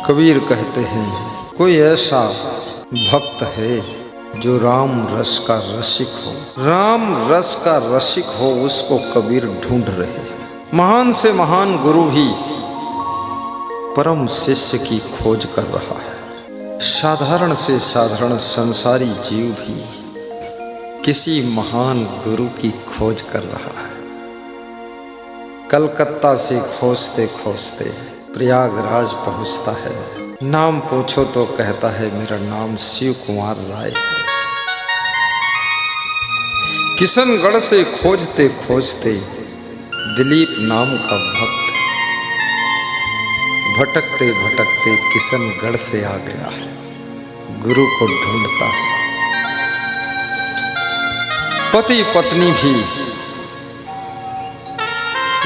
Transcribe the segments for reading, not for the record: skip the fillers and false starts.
कबीर कहते हैं, कोई ऐसा भक्त है जो राम रस का रसिक हो। राम रस का रसिक हो, उसको कबीर ढूंढ रहे। महान से महान गुरु भी परम शिष्य की खोज कर रहा है। साधारण से साधारण संसारी जीव भी किसी महान गुरु की खोज कर रहा है। कलकत्ता से खोजते खोजते प्रयागराज पहुंचता है। नाम पूछो तो कहता है मेरा नाम शिव कुमार राय है। किशनगढ़ से खोजते खोजते दिलीप नाम का भक्त भटकते भटकते किशनगढ़ से आ गया है, गुरु को ढूंढता है। पति पत्नी भी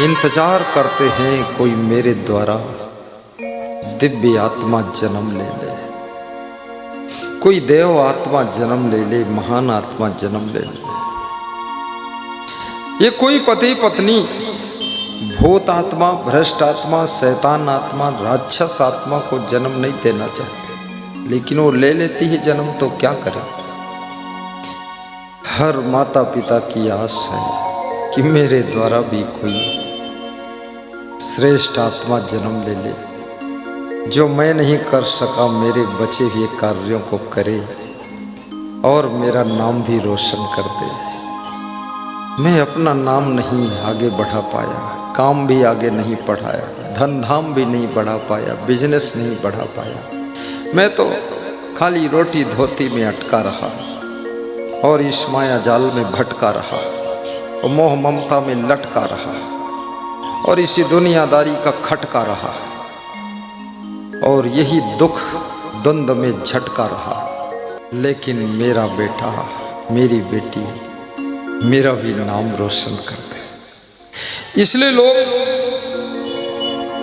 इंतजार करते हैं कोई मेरे द्वारा दिव्य आत्मा जन्म ले ले, कोई देव आत्मा जन्म ले ले, महान आत्मा जन्म ले ले। ये कोई पति पत्नी भूत आत्मा, भ्रष्ट आत्मा, शैतान आत्मा, राक्षस आत्मा को जन्म नहीं देना चाहते, लेकिन वो ले लेती है जन्म, तो क्या करें। हर माता पिता की आस है कि मेरे द्वारा भी कोई श्रेष्ठ आत्मा जन्म ले ले, जो मैं नहीं कर सका मेरे बचे हुए कार्यों को करे और मेरा नाम भी रोशन कर दे। मैं अपना नाम नहीं आगे बढ़ा पाया, काम भी आगे नहीं बढ़ाया, धन धाम भी नहीं बढ़ा पाया, बिजनेस नहीं बढ़ा पाया। मैं तो खाली रोटी धोती में अटका रहा और इस माया जाल में भटका रहा और मोह ममता में लटका रहा और इसी दुनियादारी का खटका रहा और यही दुख द्वंद्व में झटका रहा। लेकिन मेरा बेटा, मेरी बेटी, मेरा भी नाम रोशन कर दे। इसलिए लोग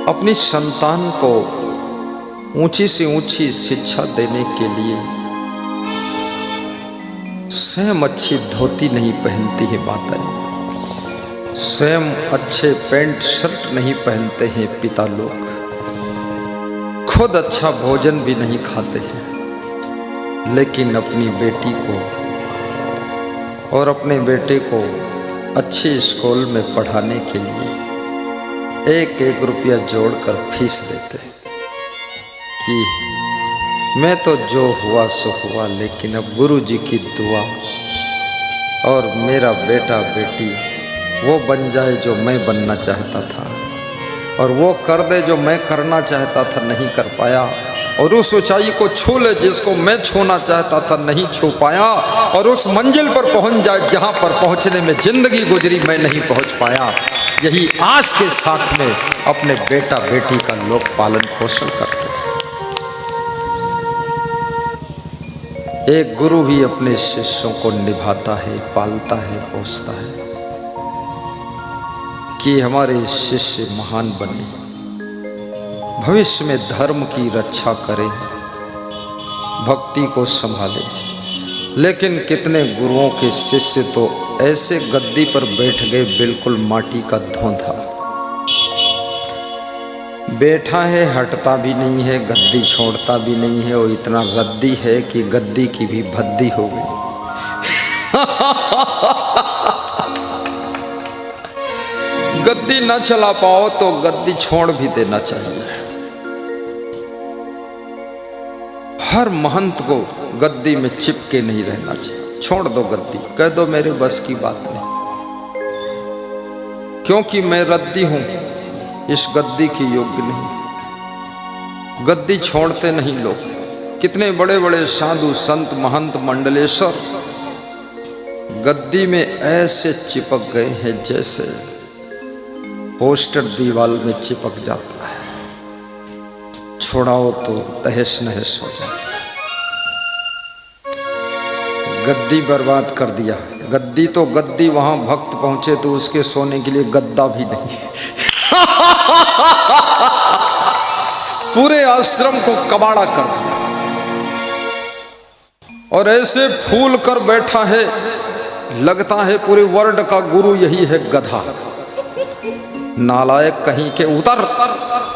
अपनी संतान को ऊंची से ऊंची शिक्षा देने के लिए स्वयं अच्छी धोती नहीं पहनती है माताएं, स्वयं अच्छे पैंट शर्ट नहीं पहनते हैं पिता लोग, खुद अच्छा भोजन भी नहीं खाते हैं, लेकिन अपनी बेटी को और अपने बेटे को अच्छे स्कूल में पढ़ाने के लिए एक एक रुपया जोड़कर फीस देते हैं कि मैं तो जो हुआ सो हुआ, लेकिन अब गुरु जी की दुआ और मेरा बेटा बेटी वो बन जाए जो मैं बनना चाहता था, और वो कर दे जो मैं करना चाहता था नहीं कर पाया, और उस ऊंचाई को छू ले जिसको मैं छूना चाहता था नहीं छू पाया, और उस मंजिल पर पहुंच जाए जहां पर पहुंचने में जिंदगी गुजरी मैं नहीं पहुंच पाया। यही आस के साथ में अपने बेटा बेटी का लोग पालन पोषण करते हैं। एक गुरु भी अपने शिष्यों को निभाता है, पालता है, पोसता है कि हमारे शिष्य महान बने, भविष्य में धर्म की रक्षा करें, भक्ति को संभाले। लेकिन कितने गुरुओं के शिष्य तो ऐसे गद्दी पर बैठ गए बिल्कुल माटी का धोंधा, बैठा है हटता भी नहीं है, गद्दी छोड़ता भी नहीं है, और इतना गद्दी है कि गद्दी की भी भद्दी हो गई। गद्दी न चला पाओ तो गद्दी छोड़ भी देना चाहिए। हर महंत को गद्दी में चिपके नहीं रहना चाहिए। छोड़ दो गद्दी, कह दो मेरे बस की बात नहीं, क्योंकि मैं रद्दी हूं, इस गद्दी की योग्य नहीं। गद्दी छोड़ते नहीं लोग। कितने बड़े बड़े साधु संत महंत मंडलेश्वर गद्दी में ऐसे चिपक गए हैं जैसे पोस्टर दीवार में चिपक जाता है, छोड़ाओ तो तहस नहस हो जाता है। गद्दी बर्बाद कर दिया। गद्दी तो गद्दी, वहां भक्त पहुंचे तो उसके सोने के लिए गद्दा भी नहीं। पूरे आश्रम को कबाड़ा कर दिया और ऐसे फूल कर बैठा है, लगता है पूरे वर्ल्ड का गुरु यही है गधा। नालायक कहीं के, उतर।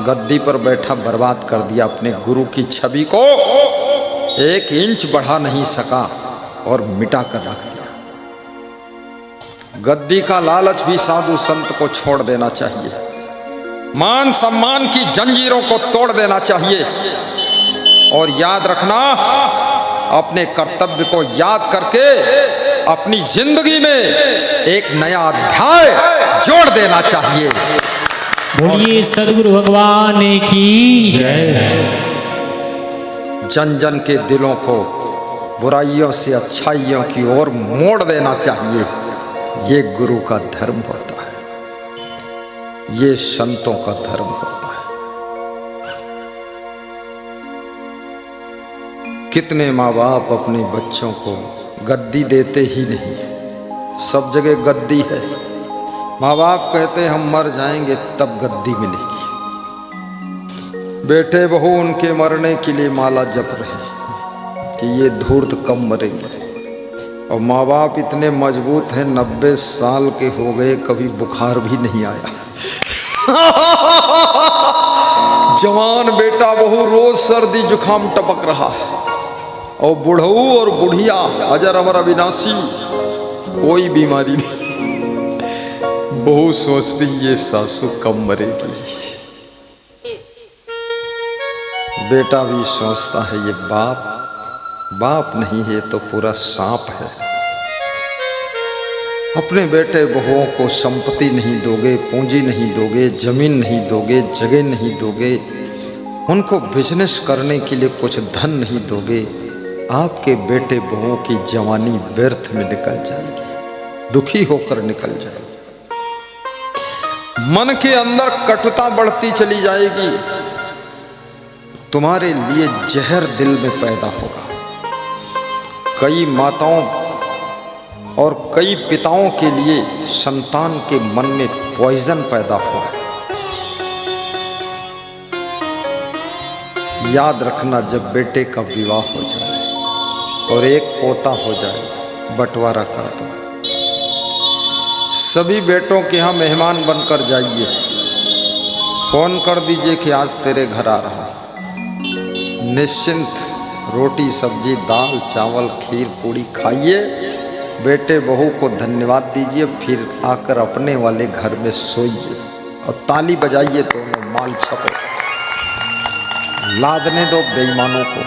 गद्दी पर बैठा बर्बाद कर दिया अपने गुरु की छवि को, 1 इंच बढ़ा नहीं सका और मिटा कर रख दिया। गद्दी का लालच भी साधु संत को छोड़ देना चाहिए, मान सम्मान की जंजीरों को तोड़ देना चाहिए। और याद रखना, अपने कर्तव्य को याद करके अपनी जिंदगी में एक नया अध्याय जोड़ देना चाहिए। बोलिए सदगुरु भगवान की जय। जन जन के दिलों को बुराइयों से अच्छाइयों की ओर मोड़ देना चाहिए। ये गुरु का धर्म होता है, ये संतों का धर्म होता है। कितने माँ बाप अपने बच्चों को गद्दी देते ही नहीं, सब जगह गद्दी है। माँ बाप कहते हम मर जाएंगे तब गद्दी मिलेगी, बेटे बहू उनके मरने के लिए माला जप रहे कि ये धूर्त कब मरेंगे। और माँ बाप इतने मजबूत हैं, 90 साल के हो गए, कभी बुखार भी नहीं आया। जवान बेटा बहू रोज सर्दी जुकाम टपक रहा है, और बुढ़ऊ और बुढ़िया अजर अमर अविनाशी, कोई बीमारी नहीं। बहू सोचती ये सासू कब मरेगी, बेटा भी सोचता है ये बाप नहीं है तो पूरा सांप है। अपने बेटे बहुओं को संपत्ति नहीं दोगे, पूंजी नहीं दोगे, जमीन नहीं दोगे, जगह नहीं दोगे, उनको बिजनेस करने के लिए कुछ धन नहीं दोगे, आपके बेटे बहुओं की जवानी व्यर्थ में निकल जाएगी, दुखी होकर निकल जाएगी। मन के अंदर कटुता बढ़ती चली जाएगी, तुम्हारे लिए जहर दिल में पैदा होगा। कई माताओं और कई पिताओं के लिए संतान के मन में पॉइजन पैदा हुआ। याद रखना, जब बेटे का विवाह हो जाए और एक पोता हो जाए, बंटवारा कर दो। सभी बेटों के यहाँ मेहमान बनकर जाइए, फोन कर दीजिए कि आज तेरे घर आ रहा। निश्चिंत रोटी सब्जी दाल चावल खीर पूड़ी खाइए, बेटे बहू को धन्यवाद दीजिए, फिर आकर अपने वाले घर में सोइए और ताली बजाइए, तो माल छपे, लादने दो बेईमानों को।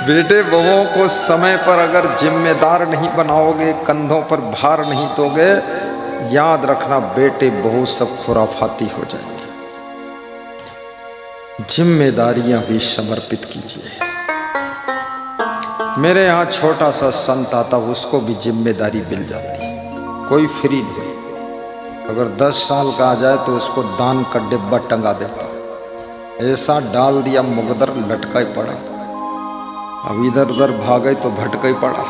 बेटे बहुओं को समय पर अगर जिम्मेदार नहीं बनाओगे, कंधों पर भार नहीं दोगे, याद रखना बेटे बहू सब खुराफाती हो जाएंगे। जिम्मेदारियां भी समर्पित कीजिए। मेरे यहाँ छोटा सा संत आता, उसको भी जिम्मेदारी मिल जाती, कोई फ्री नहीं। अगर 10 साल का आ जाए तो उसको दान का डिब्बा टंगा देता, ऐसा डाल दिया मुकद्दर लटका ही पड़ा। अब इधर उधर भागे तो भटका ही पड़ा।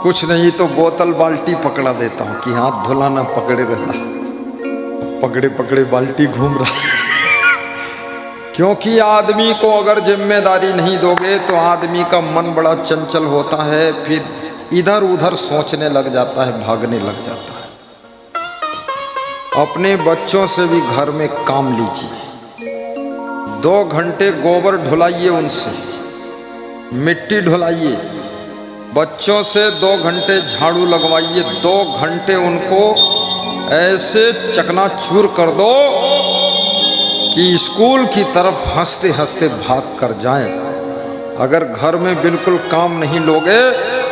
कुछ नहीं तो बोतल बाल्टी पकड़ा देता हूँ कि हाथ धुलाना पकड़े रहता, पकड़े पकड़े बाल्टी घूम रहा। क्योंकि आदमी को अगर जिम्मेदारी नहीं दोगे तो आदमी का मन बड़ा चंचल होता है, फिर इधर उधर सोचने लग जाता है, भागने लग जाता है। अपने बच्चों से भी घर में काम लीजिए। 2 घंटे गोबर ढुलाइए, उनसे मिट्टी ढुलाइए। बच्चों से 2 घंटे झाड़ू लगवाइए, 2 घंटे उनको ऐसे चकनाचूर कर दो कि स्कूल की तरफ हंसते हंसते भाग कर जाएं। अगर घर में बिल्कुल काम नहीं लोगे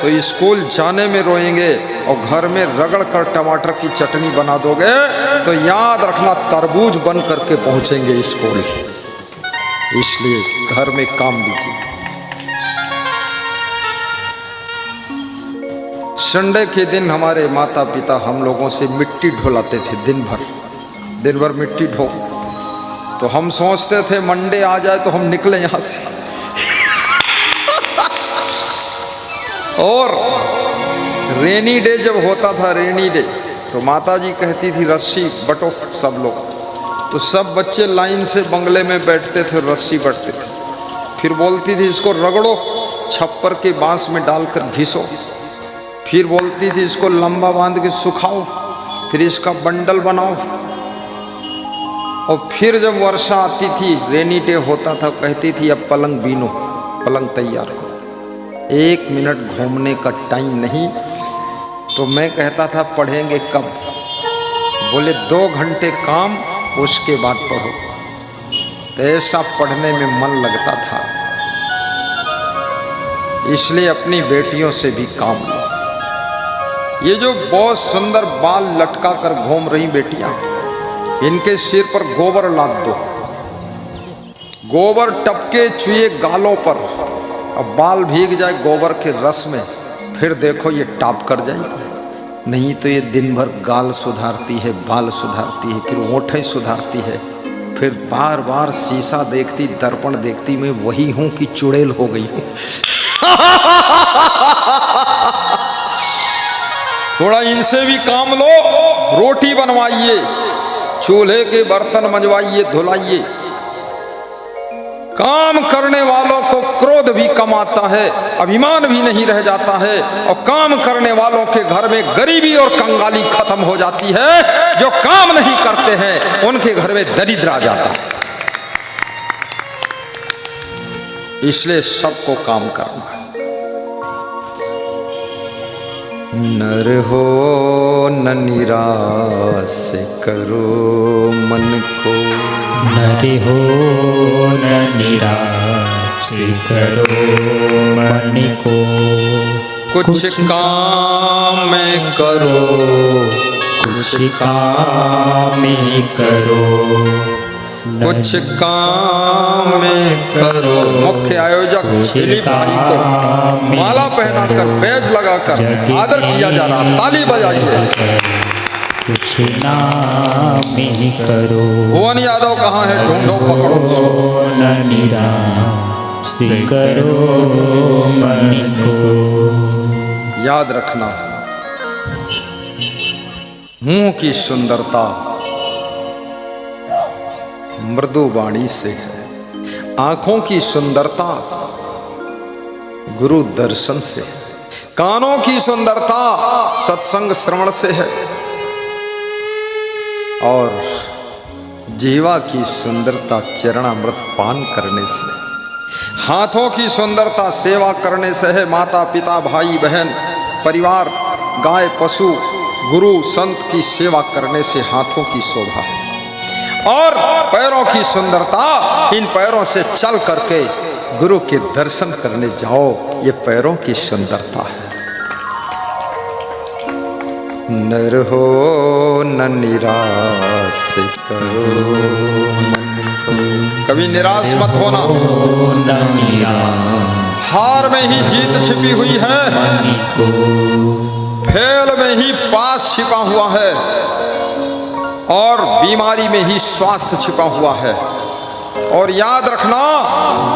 तो स्कूल जाने में रोएंगे, और घर में रगड़ कर टमाटर की चटनी बना दोगे तो याद रखना तरबूज बन करके पहुंचेंगे स्कूल। इसलिए घर में काम लीजिए। संडे के दिन हमारे माता पिता हम लोगों से मिट्टी ढोलाते थे, दिन भर मिट्टी ढो। तो हम सोचते थे मंडे आ जाए तो हम निकले यहाँ से। और रेनी डे जब होता था, रेनी डे, तो माता जी कहती थी रस्सी बटो सब लोग। तो सब बच्चे लाइन से बंगले में बैठते थे, रस्सी बटते थे। फिर बोलती थी इसको रगड़ो, छप्पर के बांस में डालकर घिसो। फिर बोलती थी इसको लंबा बांध के सुखाओ, फिर इसका बंडल बनाओ। और फिर जब वर्षा आती थी, रेनी डे होता था, कहती थी अब पलंग बीनो, पलंग तैयार करो। 1 मिनट घूमने का टाइम नहीं। तो मैं कहता था पढ़ेंगे कब? बोले 2 घंटे काम, उसके बाद पढ़ो। तो ऐसा पढ़ने में मन लगता था। इसलिए अपनी बेटियों से भी काम लो। ये जो बहुत सुंदर बाल लटका कर घूम रही बेटियां, इनके सिर पर गोबर लाद दो, गोबर टपके चुए गालों पर, अब बाल भीग जाए गोबर के रस में, फिर देखो ये टाप कर जाएगी। नहीं तो ये दिन भर गाल सुधारती है, बाल सुधारती है, फिर ओंठें सुधारती है, फिर बार बार शीशा देखती, दर्पण देखती, मैं वही हूं कि चुड़ैल हो गई हूं। थोड़ा इनसे भी काम लो, रोटी बनवाइए, चूल्हे के बर्तन मंजवाइए, धुलाइए। काम करने वालों को क्रोध भी कम आता है, अभिमान भी नहीं रह जाता है, और काम करने वालों के घर में गरीबी और कंगाली खत्म हो जाती है। जो काम नहीं करते हैं उनके घर में दरिद्र आ जाता है। इसलिए सबको काम करना है। नर हो न निराश करो मन को, नर हो न निराश करो मन को, कुछ काम करो, कुछ काम करो, कुछ काम करो। मुख्य आयोजक दिलीप भाई को माला पहनाकर, बैज लगाकर आदर किया जा रहा, ताली बजाइए। कुछ नाम करो। भुवन यादव कहाँ है? ढूंढो, पकड़ो उसको। न निराश करो मन को। याद रखना, मुंह की सुंदरता मृदु वाणी से है, आंखों की सुंदरता गुरु दर्शन से है, कानों की सुंदरता सत्संग श्रवण से है, और जीवा की सुंदरता चरणामृत पान करने से, हाथों की सुंदरता सेवा करने से है। माता पिता भाई बहन परिवार गाय पशु गुरु संत की सेवा करने से हाथों की शोभा है। और पैरों की सुंदरता, इन पैरों से चल करके गुरु के दर्शन करने जाओ, ये पैरों की सुंदरता है। नर हो न निराश करो मन को, कभी निराश मत होना। न निराश हार में ही जीत छिपी हुई है, मन को, फेल में ही पास छिपा हुआ है, और बीमारी में ही स्वास्थ्य छिपा हुआ है। और याद रखना,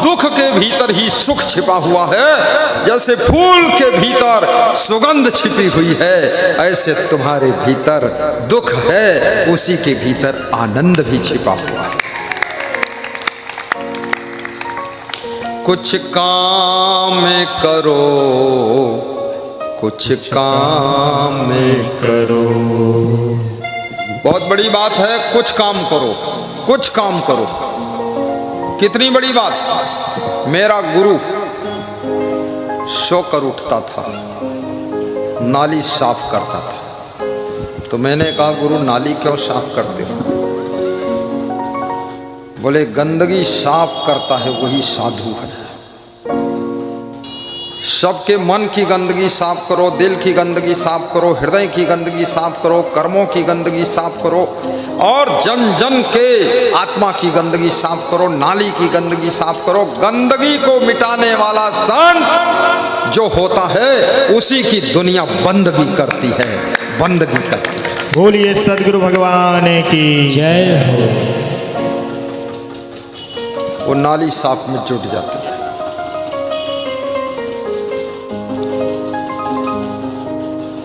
दुख के भीतर ही सुख छिपा हुआ है। जैसे फूल के भीतर सुगंध छिपी हुई है, ऐसे तुम्हारे भीतर दुख है, उसी के भीतर आनंद भी छिपा हुआ है। कुछ काम करो, कुछ काम करो। बहुत बड़ी बात है, कुछ काम करो, कुछ काम करो। कितनी बड़ी बात। मेरा गुरु सोकर उठता था, नाली साफ करता था। तो मैंने कहा, गुरु नाली क्यों साफ करते हो? बोले, गंदगी साफ करता है वही साधु है। सबके मन की गंदगी साफ करो, दिल की गंदगी साफ करो, हृदय की गंदगी साफ करो, कर्मों की गंदगी साफ करो, और जन जन के आत्मा की गंदगी साफ करो, नाली की गंदगी साफ करो। गंदगी को मिटाने वाला संत जो होता है, उसी की दुनिया बंदगी करती है, बंदगी करती है। बोलिए सदगुरु भगवान की जय हो। वो नाली साफ में जुट जाते थे।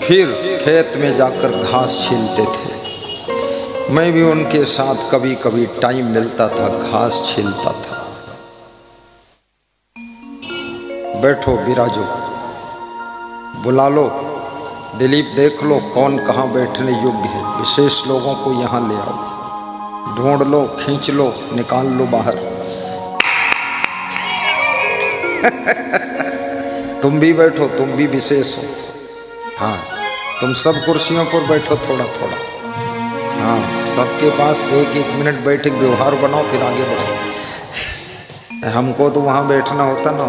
फिर खेत में जाकर घास छीलते थे। मैं भी उनके साथ कभी कभी टाइम मिलता था, घास छीलता था। बैठो, बिराजो, बुला लो, दिलीप देख लो कौन कहाँ बैठने योग्य है, विशेष लोगों को यहाँ ले आओ, ढूंढ लो, खींच लो, निकाल लो बाहर। तुम भी बैठो, तुम भी विशेष हो। हाँ, तुम सब कुर्सियों पर बैठो थोड़ा थोड़ा। हाँ, सबके पास एक एक मिनट बैठे व्यवहार बनाओ, फिर आगे बढ़ो। हमको तो वहाँ बैठना होता ना,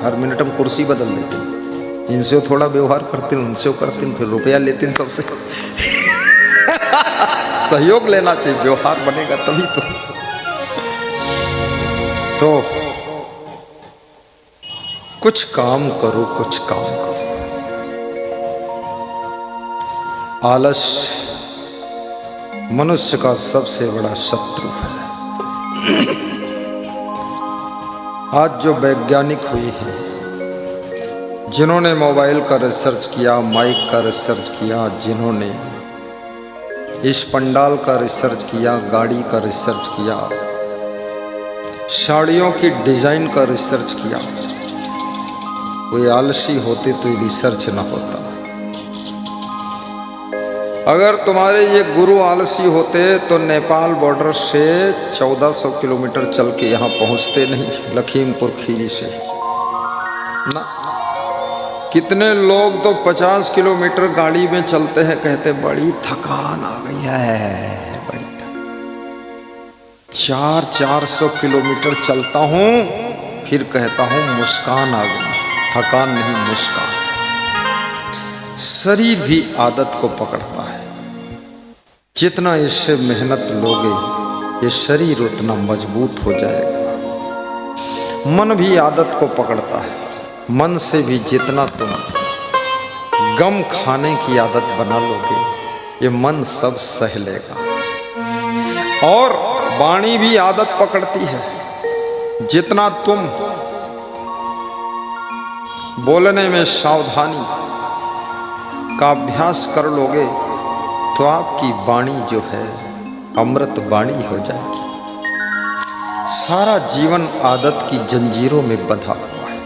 हर मिनट हम कुर्सी बदल देते, इनसे थोड़ा व्यवहार करते, उनसे करते, फिर रुपया लेते सबसे। सहयोग लेना चाहिए, व्यवहार बनेगा तभी तो कुछ काम करो, कुछ काम करो। आलस्य मनुष्य का सबसे बड़ा शत्रु है। आज जो वैज्ञानिक हुए हैं, जिन्होंने मोबाइल का रिसर्च किया, माइक का रिसर्च किया, जिन्होंने इस पंडाल का रिसर्च किया, गाड़ी का रिसर्च किया, साड़ियों की डिजाइन का रिसर्च किया, कोई आलसी होते तो रिसर्च ना होता। अगर तुम्हारे ये गुरु आलसी होते तो नेपाल बॉर्डर से 1400 किलोमीटर चल के यहाँ पहुँचते नहीं, लखीमपुर खीरी से ना। कितने लोग तो 50 किलोमीटर गाड़ी में चलते हैं, कहते बड़ी थकान आ गई है, बड़ी 400 किलोमीटर चलता हूँ, फिर कहता हूँ मुस्कान आ गई। थकान नहीं, मुस्कान। शरीर भी आदत को पकड़ता है। जितना इससे मेहनत लोगे, ये शरीर उतना मजबूत हो जाएगा। मन भी आदत को पकड़ता है। मन से भी जितना तुम गम खाने की आदत बना लोगे, ये मन सब सह लेगा। और वाणी भी आदत पकड़ती है। जितना तुम बोलने में सावधानी का अभ्यास कर लोगे, तो आपकी वाणी जो है अमृत वाणी हो जाएगी। सारा जीवन आदत की जंजीरों में बंधा हुआ है।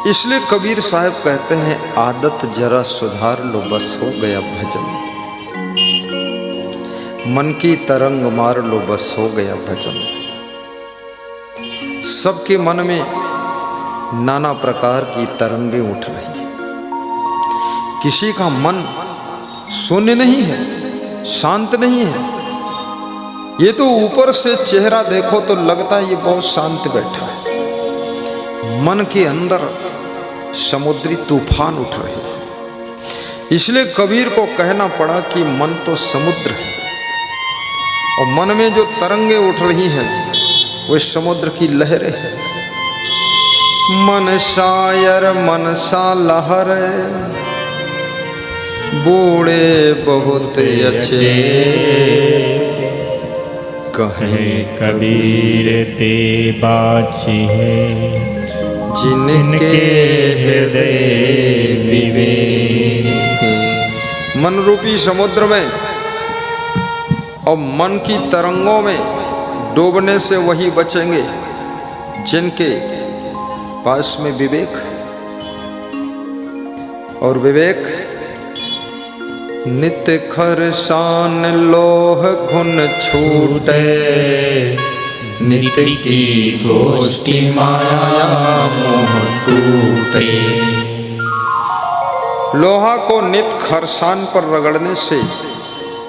इसलिए कबीर साहब कहते हैं, आदत जरा सुधार लो, बस हो गया भजन। मन की तरंग मार लो, बस हो गया भजन। सबके मन में नाना प्रकार की तरंगें उठ रही है। किसी का मन शून्य नहीं है, शांत नहीं है। ये तो ऊपर से चेहरा देखो तो लगता है ये बहुत शांत बैठा है। मन के अंदर समुद्री तूफान उठ रहे हैं। इसलिए कबीर को कहना पड़ा कि मन तो समुद्र है, और मन में जो तरंगे उठ रही हैं वो समुद्र की लहरें हैं। मन शायर मन सा लहर, बूढ़े बहुत अच्छे, कहे कबीर ते बाची है, जिनके हृदय विवेक। मन रूपी समुद्र में और मन की तरंगों में डूबने से वही बचेंगे जिनके पास में विवेक है। और विवेक नित्य खरसान लोह घुन छूटे, नित्य की गोष्ठी माया मोह टूटे। लोहा को नित्य खरसान पर रगड़ने से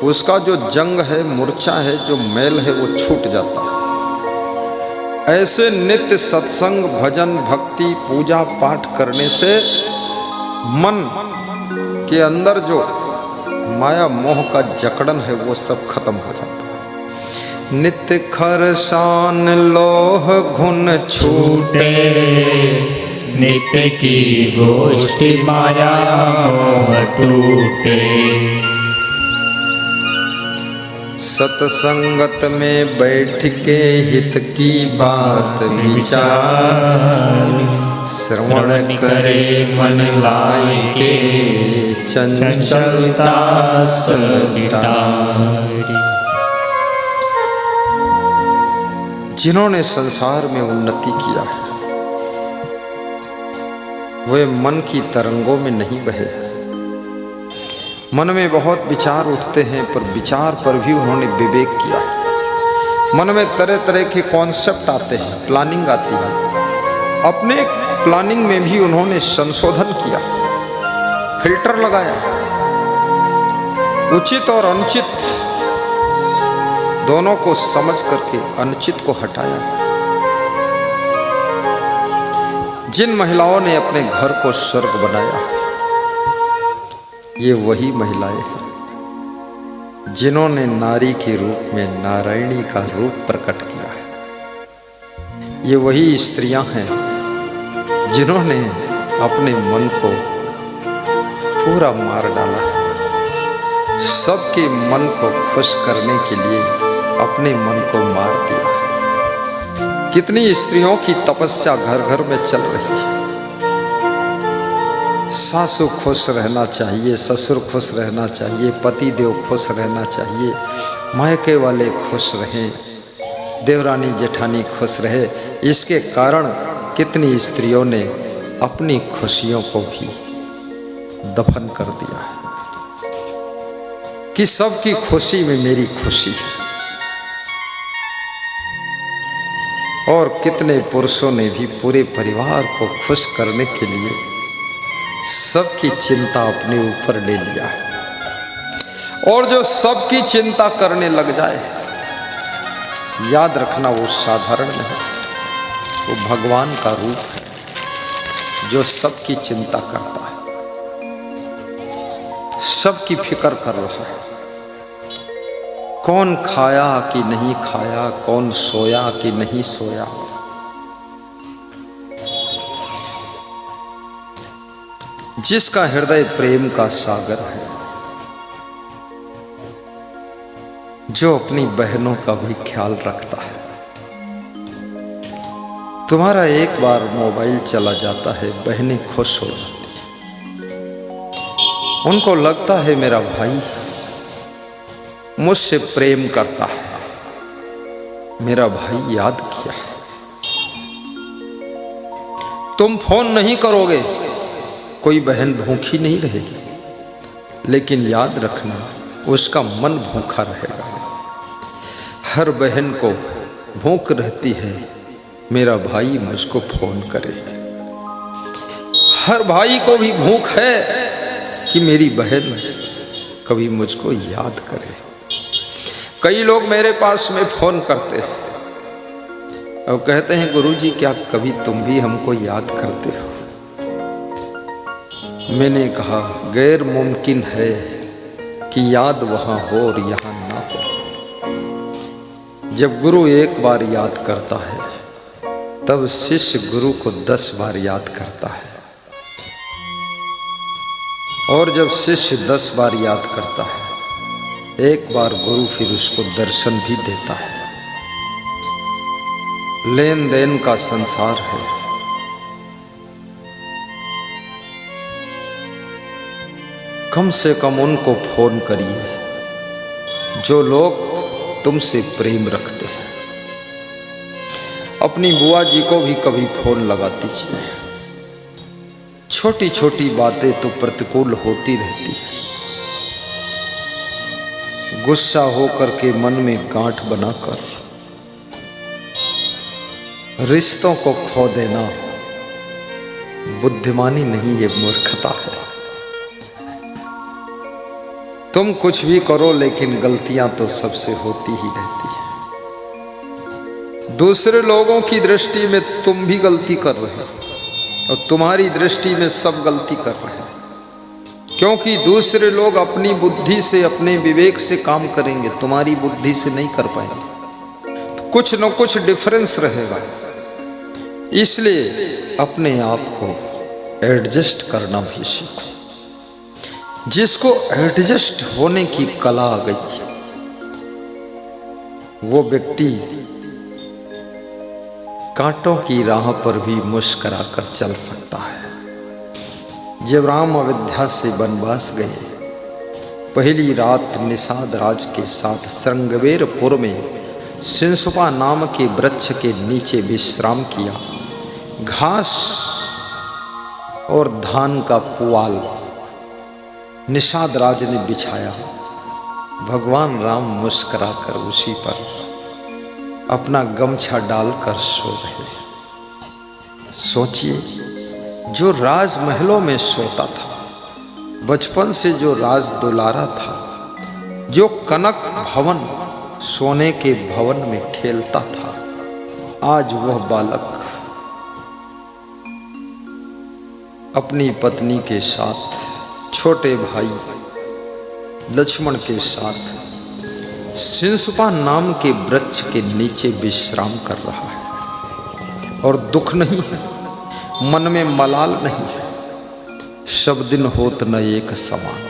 उसका जो जंग है, मूर्छा है, जो मैल है, वो छूट जाता है। ऐसे नित्य सत्संग, भजन, भक्ति, पूजा पाठ करने से मन के अंदर जो माया मोह का जकड़न है वो सब खत्म हो जाता है। नित्य खरसान लोह घुन छूटे, नित्य की गोष्ठी माया मोह टूटे। सत्संगत में बैठ के हित की बात विचार, श्रवण करे मन लाए के चंचलता सवितारी। जिन्होंने संसार में उन्नति किया है वे मन की तरंगों में नहीं बहे, मन में बहुत विचार उठते हैं, पर विचार पर भी उन्होंने विवेक किया। मन में तरह तरह के कॉन्सेप्ट आते हैं, प्लानिंग आती है, अपने प्लानिंग में भी उन्होंने संशोधन किया, फिल्टर लगाया, उचित और अनुचित दोनों को समझ करके अनुचित को हटाया। जिन महिलाओं ने अपने घर को स्वर्ग बनाया, ये वही महिलाएं हैं जिन्होंने नारी के रूप में नारायणी का रूप प्रकट किया है। ये वही स्त्रियां हैं जिन्होंने अपने मन को पूरा मार डाला है। सबके मन को खुश करने के लिए अपने मन को मार दिया। कितनी स्त्रियों की तपस्या घर घर में चल रही है। सासु खुश रहना चाहिए, ससुर खुश रहना चाहिए, पति देव खुश रहना चाहिए, मायके वाले खुश रहें, देवरानी जेठानी खुश रहे। इसके कारण कितनी स्त्रियों ने अपनी खुशियों को भी दफन कर दिया है कि सबकी खुशी में मेरी खुशी है। और कितने पुरुषों ने भी पूरे परिवार को खुश करने के लिए सबकी चिंता अपने ऊपर ले लिया है। और जो सबकी चिंता करने लग जाए, याद रखना वो साधारण नहीं, वो भगवान का रूप है जो सबकी चिंता करता है, सबकी फिक्र कर रहा है। कौन खाया कि नहीं खाया, कौन सोया कि नहीं सोया, जिसका हृदय प्रेम का सागर है, जो अपनी बहनों का भी ख्याल रखता है। तुम्हारा एक बार मोबाइल चला जाता है, बहनें खुश हो जाती हैं। उनको लगता है मेरा भाई मुझसे प्रेम करता है, मेरा भाई याद किया है। तुम फोन नहीं करोगे, कोई बहन भूखी नहीं रहेगी, लेकिन याद रखना उसका मन भूखा रहेगा। हर बहन को भूख रहती है मेरा भाई मुझको फोन करे। हर भाई को भी भूख है कि मेरी बहन कभी मुझको याद करे। कई लोग मेरे पास में फोन करते हैं और कहते हैं गुरुजी क्या कभी तुम भी हमको याद करते हो? मैंने कहा गैर मुमकिन है कि याद वहां हो और यहां ना हो। जब गुरु एक बार याद करता है तब शिष्य गुरु को 10 बार याद करता है, और जब शिष्य 10 बार याद करता है, एक बार गुरु फिर उसको दर्शन भी देता है। लेन देन का संसार है। कम से कम उनको फोन करिए जो लोग तुमसे प्रेम रखते हैं। अपनी बुआ जी को भी कभी फोन लगा दीजिए। छोटी छोटी बातें तो प्रतिकूल होती रहती है। गुस्सा होकर के मन में गांठ बनाकर रिश्तों को खो देना बुद्धिमानी नहीं, ये मूर्खता है। तुम कुछ भी करो लेकिन गलतियां तो सबसे होती ही रहती है। दूसरे लोगों की दृष्टि में तुम भी गलती कर रहे हो और तुम्हारी दृष्टि में सब गलती कर रहे हैं, क्योंकि दूसरे लोग अपनी बुद्धि से, अपने विवेक से काम करेंगे, तुम्हारी बुद्धि से नहीं कर पाएंगे। तो कुछ न कुछ डिफरेंस रहेगा। इसलिए अपने आप को एडजस्ट करना भी सीखो। जिसको एडजस्ट होने की कला आ गई, वो व्यक्ति कांटों की राह पर भी मुस्कुरा कर चल सकता है। जब राम अयोध्या से वनवास गए, पहली रात निषाद राज के साथ श्रृंगवेरपुर में सिंसुपा नाम के वृक्ष के नीचे विश्राम किया। घास और धान का पुआल निषाद राज ने बिछाया। भगवान राम मुस्कुराकर उसी पर अपना गमछा डालकर सो रहे। सोचिए, जो राजमहलों में सोता था, बचपन से जो राज दुलारा था, जो कनक भवन सोने के भवन में खेलता था, आज वह बालक अपनी पत्नी के साथ, छोटे भाई लक्ष्मण के साथ सिंसुपा नाम के वृक्ष के नीचे विश्राम कर रहा है। और दुख नहीं है, मन में मलाल नहीं है। सब दिन होत न एक समान।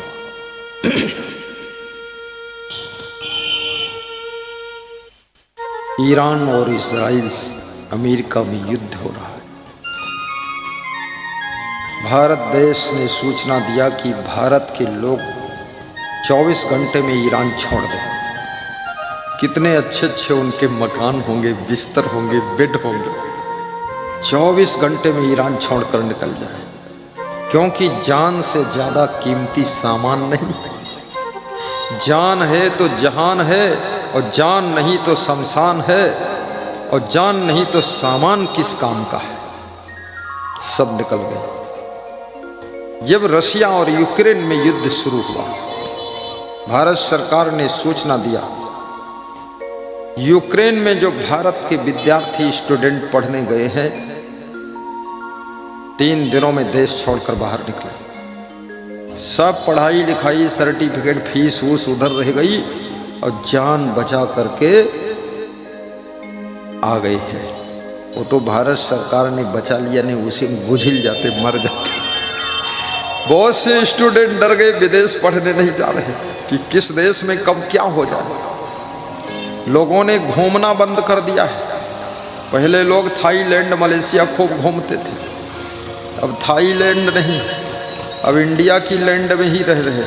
ईरान और इजराइल, अमेरिका में युद्ध हो रहा है। भारत देश ने सूचना दिया कि भारत के लोग 24 घंटे में ईरान छोड़ दें। कितने अच्छे अच्छे उनके मकान होंगे, बिस्तर होंगे, बेड होंगे। 24 घंटे में ईरान छोड़कर निकल जाए, क्योंकि जान से ज़्यादा कीमती सामान नहीं। जान है तो जहान है, और जान नहीं तो शमशान है, और जान नहीं तो सामान किस काम का है। सब निकल गए। जब रशिया और यूक्रेन में युद्ध शुरू हुआ, भारत सरकार ने सूचना दिया, यूक्रेन में जो भारत के विद्यार्थी स्टूडेंट पढ़ने गए हैं, 3 दिनों में देश छोड़कर बाहर निकले। सब पढ़ाई लिखाई, सर्टिफिकेट, फीस वूस उधर रह गई, और जान बचा करके आ गए हैं। वो तो भारत सरकार ने बचा लिया, नहीं उसे गुझिल जाते, मर जाते। बहुत से स्टूडेंट डर गए, विदेश पढ़ने नहीं जा रहे कि किस देश में कब क्या हो जाए। लोगों ने घूमना बंद कर दिया है। पहले लोग थाईलैंड, मलेशिया खूब घूमते थे, अब थाईलैंड नहीं, अब इंडिया की लैंड में ही रह रहे।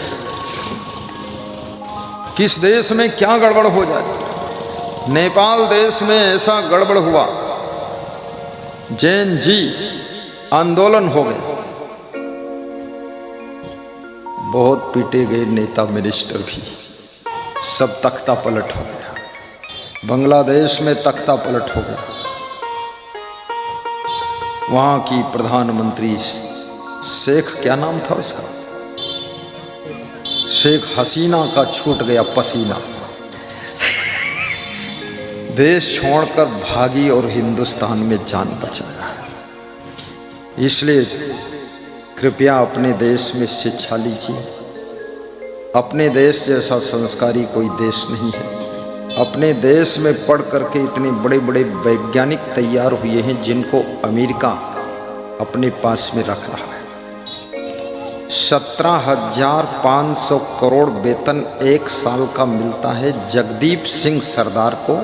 किस देश में क्या गड़बड़ हो जाए। नेपाल देश में ऐसा गड़बड़ हुआ, जैन जी आंदोलन हो गए, बहुत पीटे गए नेता मिनिस्टर भी, सब तख्ता पलट हो गया। बांग्लादेश में तख्ता पलट हो गया। वहाँ की प्रधानमंत्री शेख, क्या नाम था उसका, शेख हसीना का छूट गया पसीना। देश छोड़कर भागी और हिंदुस्तान में जान बचाया। इसलिए कृपया अपने देश में शिक्षा लीजिए। अपने देश जैसा संस्कारी कोई देश नहीं है। अपने देश में पढ़ करके इतने बड़े बड़े वैज्ञानिक तैयार हुए हैं, जिनको अमेरिका अपने पास में रख रहा है। 17,500 करोड़ वेतन 1 साल का मिलता है जगदीप सिंह सरदार को,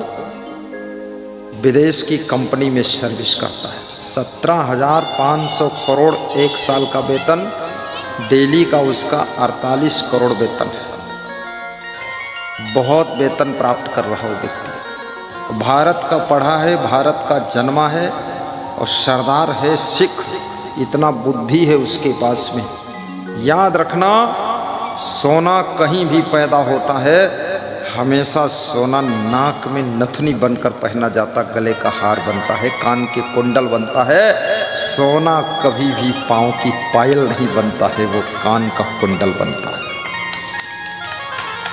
विदेश की कंपनी में सर्विस करता है। 17,500 करोड़ 1 साल का वेतन, डेली का उसका 48 करोड़ वेतन है। बहुत वेतन प्राप्त कर रहा हो व्यक्ति। भारत का पढ़ा है, भारत का जन्मा है, और सरदार है सिख। इतना बुद्धि है उसके पास में। याद रखना, सोना कहीं भी पैदा होता है, हमेशा सोना नाक में नथनी बनकर पहना जाता, गले का हार बनता है, कान के कुंडल बनता है। सोना कभी भी पाँव की पायल नहीं बनता है, वो कान का कुंडल बनता है।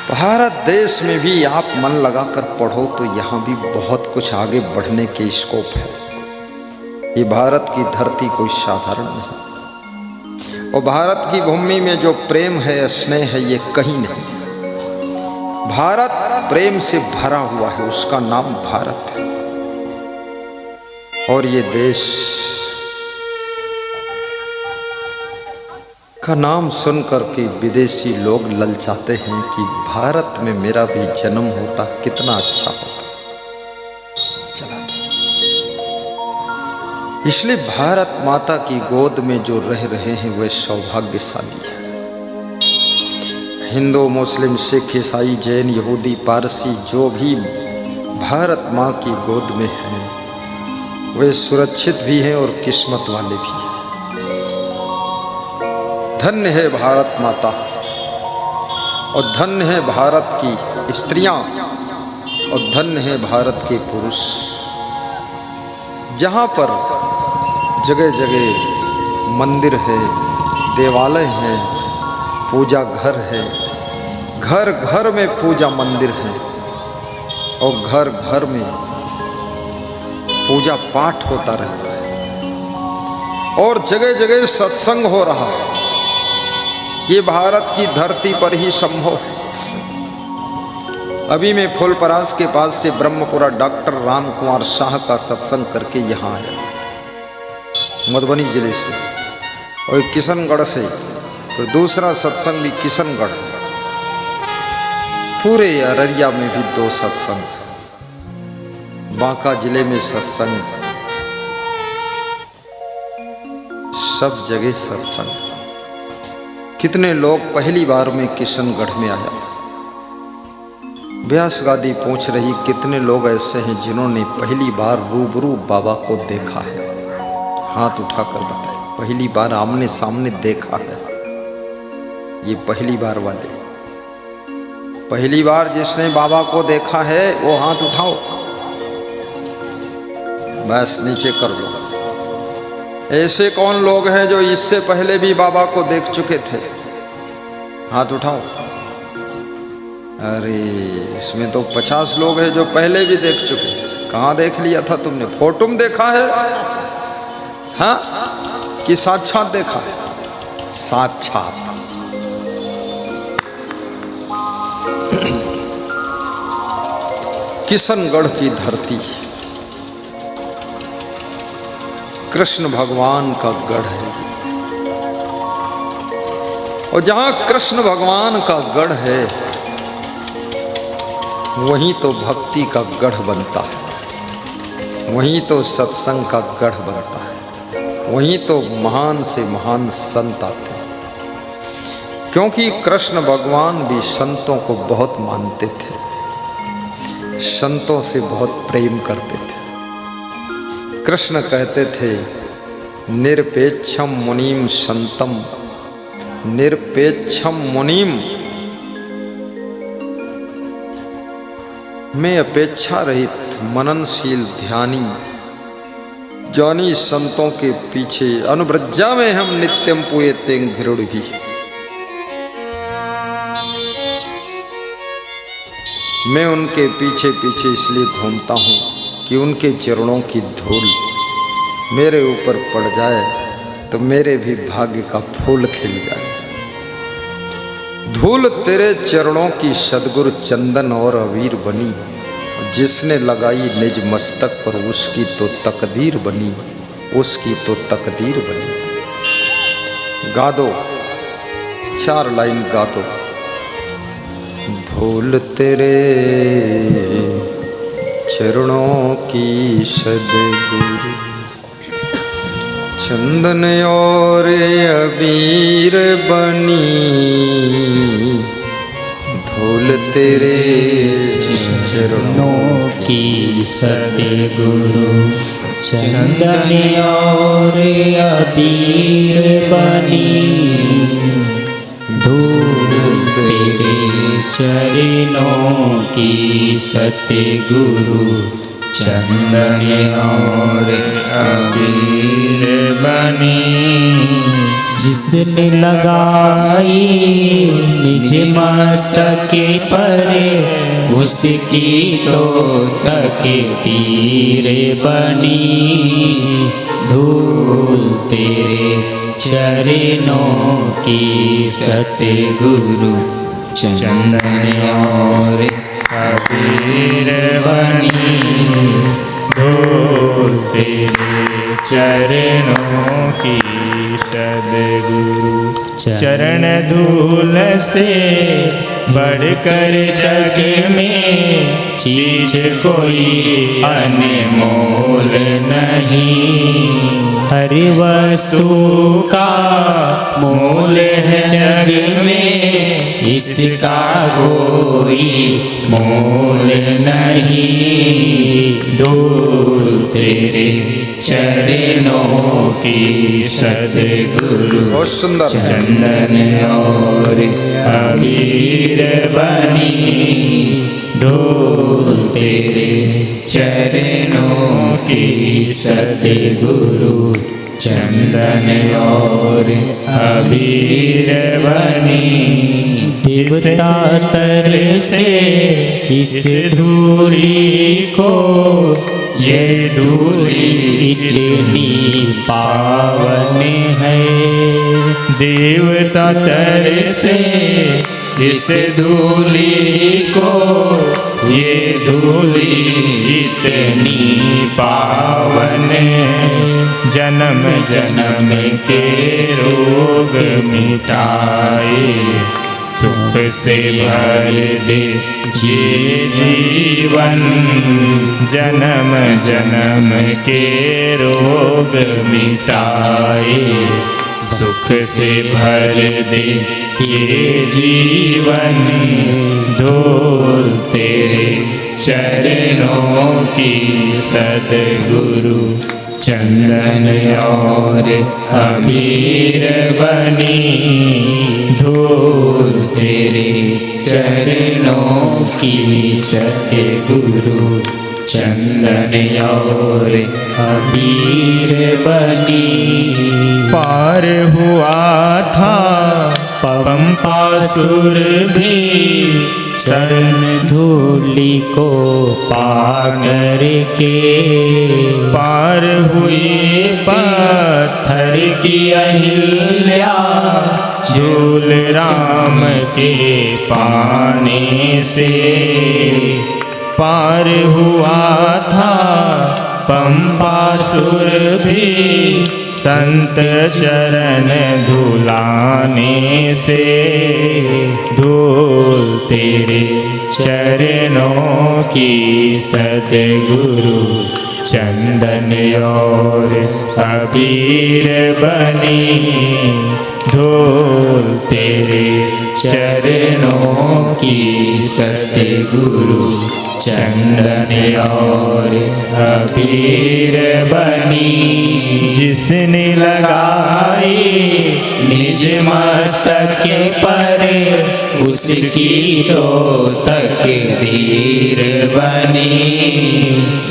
भारत देश में भी आप मन लगाकर पढ़ो तो यहाँ भी बहुत कुछ आगे बढ़ने के स्कोप है। ये भारत की धरती कोई साधारण नहीं, और भारत की भूमि में जो प्रेम है, स्नेह है, ये कहीं नहीं। भारत प्रेम से भरा हुआ है, उसका नाम भारत है। और ये देश का नाम सुनकर के विदेशी लोग ललचाते हैं कि भारत में मेरा भी जन्म होता, कितना अच्छा होता। चला, इसलिए भारत माता की गोद में जो रह रहे हैं वे सौभाग्यशाली हैं। हिंदू, मुस्लिम, सिख, ईसाई, जैन, यहूदी, पारसी जो भी भारत माँ की गोद में हैं, वे सुरक्षित भी हैं और किस्मत वाले भी हैं। धन्य है भारत माता, और धन्य है भारत की स्त्रियां और धन्य है भारत के पुरुष, जहाँ पर जगह जगह मंदिर है, देवालय है, पूजा घर है, घर घर में पूजा मंदिर है और घर घर में पूजा पाठ होता रहता है और जगह जगह सत्संग हो रहा है। ये भारत की धरती पर ही संभव है। अभी मैं फूलपरास के पास से ब्रह्मपुरा डॉक्टर राम कुमार शाह का सत्संग करके यहाँ आया, मधुबनी जिले से, और किशनगढ़ से, तो दूसरा सत्संग भी किशनगढ़। पूरे अररिया में भी 2 सत्संग, बांका जिले में सत्संग, सब जगह सत्संग। कितने लोग पहली बार में किशनगढ़ में आया। व्यास गादी पूछ रही कितने लोग ऐसे हैं जिन्होंने पहली बार रूबरू बाबा को देखा है, हाथ उठाकर बताए। पहली बार आमने सामने देखा है, ये पहली बार वाले। पहली बार जिसने बाबा को देखा है वो हाथ उठाओ, बस नीचे कर लो। ऐसे कौन लोग हैं जो इससे पहले भी बाबा को देख चुके थे? हाथ उठाओ। अरे इसमें तो 50 लोग हैं जो पहले भी देख चुके। कहाँ देख लिया था तुमने? फोटो में देखा है हाँ कि साक्षात देखा? साक्षात। किशनगढ़ की धरती कृष्ण भगवान का गढ़ है, और जहां कृष्ण भगवान का गढ़ है वहीं तो भक्ति का गढ़ बनता है, वहीं तो सत्संग का गढ़ बनता है, वहीं तो महान से महान संत आते हैं। क्योंकि कृष्ण भगवान भी संतों को बहुत मानते थे, संतों से बहुत प्रेम करते थे। कृष्ण कहते थे निरपेक्षम मुनिम संतम, निरपेक्षम मुनिम, मैं अपेक्षा रहित मननशील ध्यानी ज्ञानी संतों के पीछे अनुव्रज्जा में हम नित्यम पूयते घृण भी। मैं उनके पीछे पीछे इसलिए घूमता हूँ कि उनके चरणों की धूल मेरे ऊपर पड़ जाए तो मेरे भी भाग्य का फूल खिल जाए। धूल तेरे चरणों की सदगुरु चंदन और अवीर बनी, जिसने लगाई निज मस्तक पर उसकी तो तकदीर बनी, उसकी तो तकदीर बनी। गा दो, 4 लाइन गा दो। धूल तेरे चरणों की सदगुरु चंदन और अबीर बनी, धूल तेरे चरणों की सतगुरु चंदन और अबीर बनी, धूल तेरे चरणों की सतगुरु चंदन और अबीर बनी। जिसने लगाई निज मस्तक पर उसकी तो तकदीर बनी, धूल तेरे चरणों की सतगुरु चंदन और अबीर बनी, धूल तेरे चरणों की सद्गुरु चरण धूल से बढ़कर जग में चीज कोई अनमोल नहीं। हर वस्तु का मोल है जग में, इसका कोई मोल नहीं। धूल तेरे चरणों की सद्गुरु बहुत सुंदर। चंदन और अबीर बनी धूल तेरे चरणों की सद्गुरु चंदन और अबीर बनी देवता तर से इस धूली को ये धूली इतनी पावन है। देवता तर से इस धूली को ये धूली इतनी पावन है। जन्म जन्म के रोग मिटाए सुख से भर दे ये जीवन। जन्म जन्म के रोग मिटाए सुख से भर दे ये जीवन। धूल तेरे चरणों की सद्गुरु चंदन और अबीर बनी धूल तेरे चरणों की सद्गुरु चंदन और अबीर बनी। पार हुआ था पंपासुर भी चरण धूलि को पाकर के। पार हुई पत्थर की अहिल्या झूल राम के पाने से। पार हुआ था पंपासुर भी संत चरण धुलाने से। धूल तेरे चरणों की सद्गुरु चंदन और अबीर बनी धूल तेरे चरणों की सद्गुरु चंदन और अबीर बनी। जिसने लगाई निज मस्तक पर उसकी तो तकदीर बनी।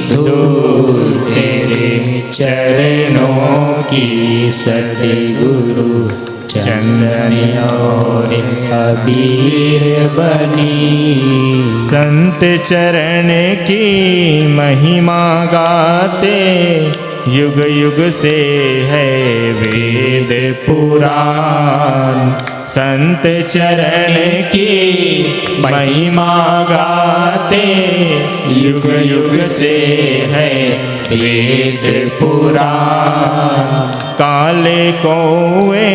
धूल तेरे चरणों की सद्गुरु चंदन और अबीर बनी। संत चरण की महिमा गाते युग युग से है वेद पुराण। संत चरण की महिमा गाते युग युग से है वेद पुराण। काले कौए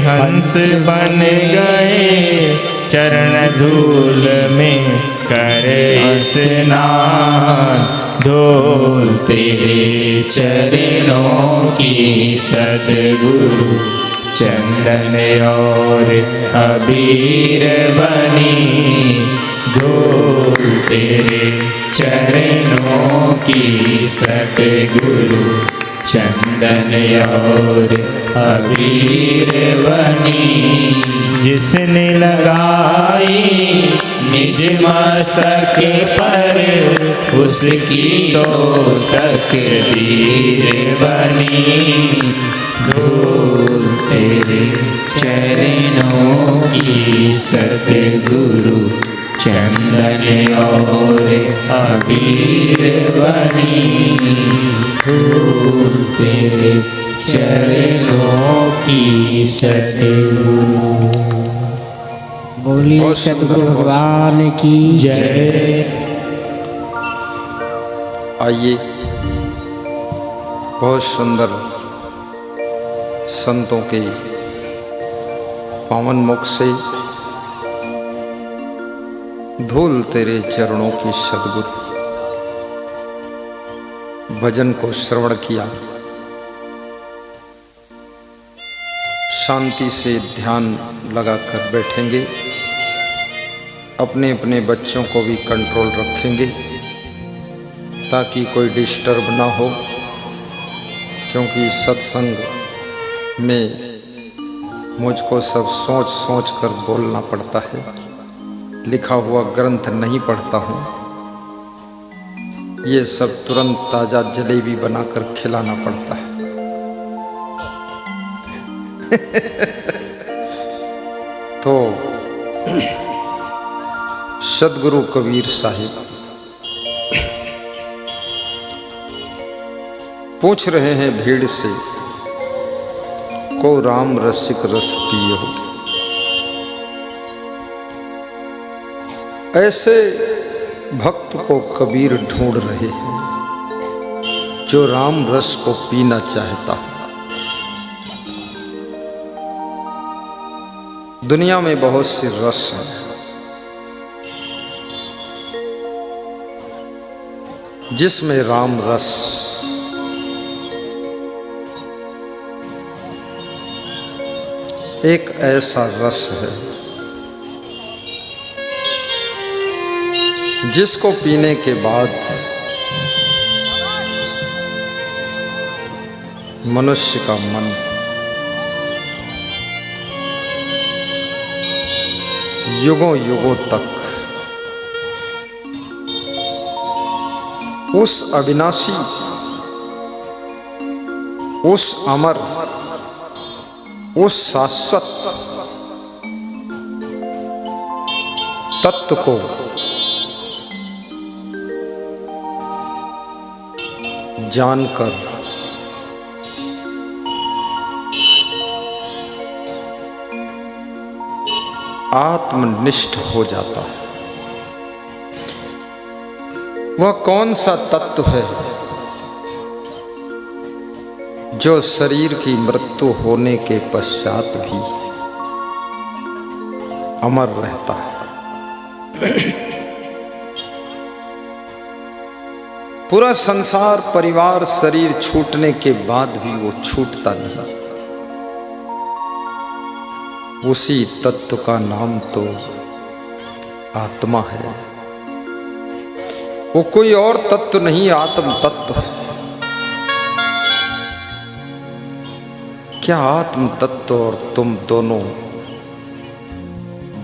हंस बन गए चरण धूल में करे स्नान। धूल तेरे चरणों की सद्गुरु चंदन और अबीर बनी। धूल तेरे चरणों की सद्गुरु चंदन और अबीर बनी। जिसने लगाई निज मस्तक पर उसकी तो तकदीर बनी। धूल तेरे चरणों की सद्गुरु चंदन और अबीर बनी। धूल तेरे चरणों की सद्गुरु। बोलिए सतगुरु भगवान की जय। आइए, बहुत सुंदर संतों के पावन मुख से धूल तेरे चरणों की सद्गुरु भजन को श्रवण किया। शांति से ध्यान लगाकर बैठेंगे, अपने अपने बच्चों को भी कंट्रोल रखेंगे ताकि कोई डिस्टर्ब ना हो, क्योंकि सत्संग में मुझको सब सोच सोच कर बोलना पड़ता है। लिखा हुआ ग्रंथ नहीं पढ़ता हूँ। ये सब तुरंत ताज़ा जलेबी बनाकर खिलाना पड़ता है। तो सदगुरु कबीर साहिब पूछ रहे हैं भीड़ से, को राम रसिक रस पियो। ऐसे भक्त को कबीर ढूंढ रहे हैं जो राम रस को पीना चाहता है। दुनिया में बहुत से रस हैं, जिसमें राम रस एक ऐसा रस है जिसको पीने के बाद मनुष्य का मन युगों युगों तक उस अविनाशी, उस अमर, उस शाश्वत तत्व को जानकर आत्मनिष्ठ हो जाता है। वह कौन सा तत्व है जो शरीर की मृत्यु होने के पश्चात भी अमर रहता है? पूरा संसार, परिवार, शरीर छूटने के बाद भी वो छूटता नहीं। उसी तत्व का नाम तो आत्मा है। वो कोई और तत्व नहीं, आत्म तत्व है। क्या आत्म तत्व और तुम दोनों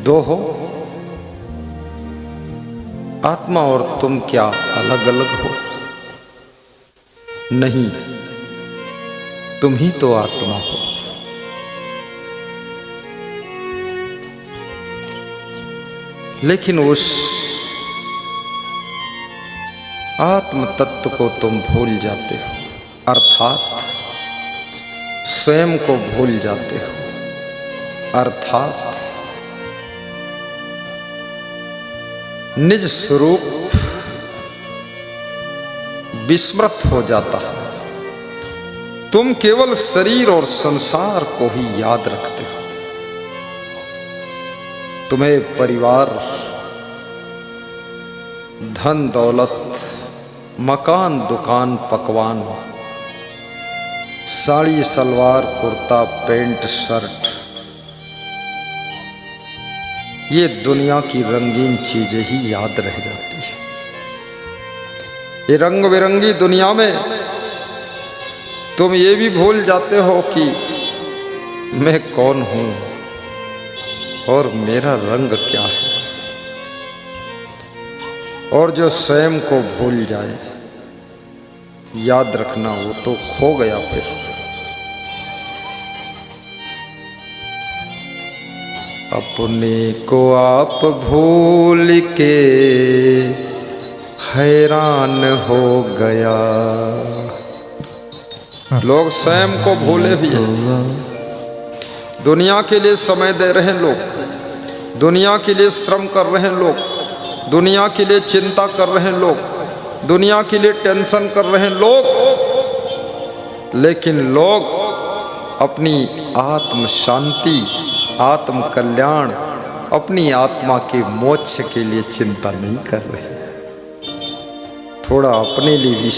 दो हो? आत्मा और तुम क्या अलग अलग हो? नहीं, तुम ही तो आत्मा हो। लेकिन उस आत्म तत्व को तुम भूल जाते हो, अर्थात स्वयं को भूल जाते हो, अर्थात निज स्वरूप विस्मृत हो जाता है। तुम केवल शरीर और संसार को ही याद रखते हो। तुम्हें परिवार, धन दौलत, मकान, दुकान, पकवान, साड़ी, सलवार, कुर्ता, पैंट, शर्ट, ये दुनिया की रंगीन चीजें ही याद रह जाती है। ये रंग बिरंगी दुनिया में तुम ये भी भूल जाते हो कि मैं कौन हूं और मेरा रंग क्या है। और जो स्वयं को भूल जाए, याद रखना वो तो खो गया। फिर अपने को आप भूल के हैरान हो गया। लोग स्वयं को भूले हुए, दुनिया के लिए समय दे रहे हैं लोग, दुनिया के लिए श्रम कर रहे हैं लोग, दुनिया के लिए चिंता कर रहे हैं लोग, दुनिया के लिए टेंशन कर रहे हैं लोग, लेकिन लोग अपनी आत्म शांति, आत्म कल्याण, अपनी आत्मा के मोक्ष के लिए चिंता नहीं कर रहे। थोड़ा अपने लिए भी